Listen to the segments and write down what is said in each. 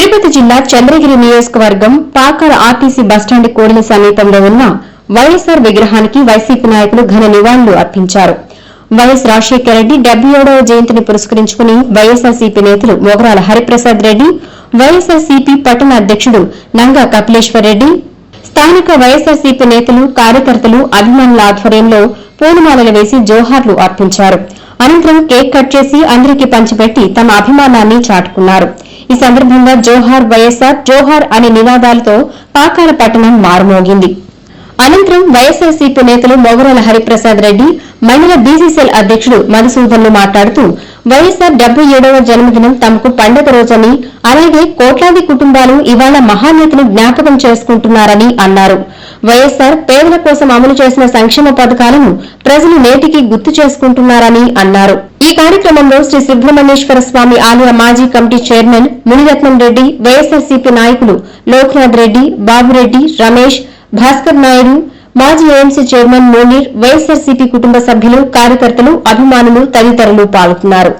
తిరుపతి జిల్లా చంద్రగిరి నియోజకవర్గం Pakala RTC bus stand కూడలి సమీపంలో ఉన్న వైఎస్ఆర్ విగ్రహానికి వైసీపీ నాయకులు ఘన నివాళులు అర్పించారు. వైఎస్ రాజశేఖర రెడ్డి 77వ జయంతిని పురస్కరించుకుని వైఎస్ఆర్సీపీ నేతలు మొగరాల హరిప్రసాద్ రెడ్డి, వైఎస్ఆర్సీపీ పట్టణ అధ్యకుడు నంగా కపిలేశ్వర్ రెడ్డి, స్థానిక వైఎస్ఆర్సీపీ నేతలు, కార్యకర్తలు, అభిమానుల ఆధ్వర్యంలో పూలమాలలు వేసి జోహార్లు అర్పించారు. అనంతరం కేక్ కట్ చేసి అందరికీ పంచిపెట్టి తమ అభిమానాన్ని చాటుకున్నారు. ఈ సందర్భంగా జోహార్ వైఎస్ఆర్, జోహార్ అనే నినాదాలతో పాకాల పట్టణం మారుమోగింది. అనంతరం వైఎస్ఆర్సీపీ నేతలు మొగరాల హరిప్రసాద్ రెడ్డి, మండల బీసీసీఎల్ అధ్యకుడు మధుసూదన్లు మాట్లాడుతూ వైఎస్ఆర్ 77వ జన్మదినం తమకు పండుగ రోజని, అలాగే కోట్లాది కుటుంబాలు ఇవాళ మహానేతను జ్ఞాపకం చేసుకుంటున్నారని అన్నారు. వైఎస్ఆర్ పేదల కోసం అమలు చేసిన సంక్షేమ పథకాలను ప్రజలు నేటికి గుర్తు చేసుకుంటున్నారని అన్నారు. ఈ కార్యక్రమంలో శ్రీ సుబ్రహ్మణ్యేశ్వర స్వామి ఆలయ మాజీ కమిటీ చైర్మన్ మునిరత్నం రెడ్డి, వైఎస్ఆర్సీపీ నాయకులు లోక్నాథ్ రెడ్డి, బాబురెడ్డి, రమేష్, భాస్కర్ నాయుడు, మాజీ ఏఎంసీ చైర్మన్ మునీర్, వైఎస్ఆర్సీపీ కుటుంబ సభ్యులు, కార్యకర్తలు, అభిమానులు తదితరులు పాల్గొన్నారు.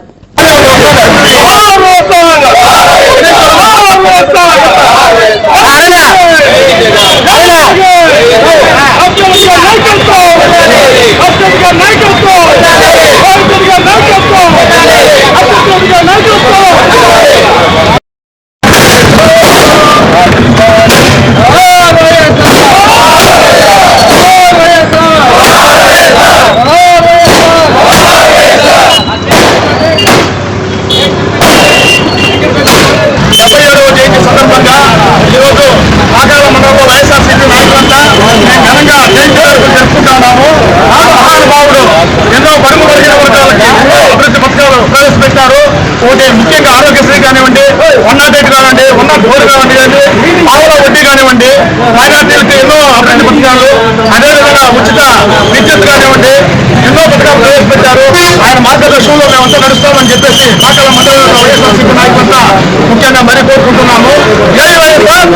ఒకటి ముఖ్యంగా ఆరోగ్యశ్రీ కానివ్వండి, 108 కానివ్వండి, 104 కానివ్వండి, ఆవుల వడ్డీ కానివ్వండి, మైనార్టీలకు ఎన్నో అభివృద్ధి పథకాలు, అదేవిధంగా ఉచిత విద్యుత్ కానివ్వండి, ఎన్నో పథకాలు ప్రవేశపెట్టారు. ఆయన మార్గదర్శనంలో మేమంతా నడుస్తామని చెప్పేసి పాకాల మండలంలో వైఎస్ఆర్సీపీ నాయకులంతా ముఖ్యంగా మరీ కోరుకుంటున్నాము. జై వైఎస్ఆర్.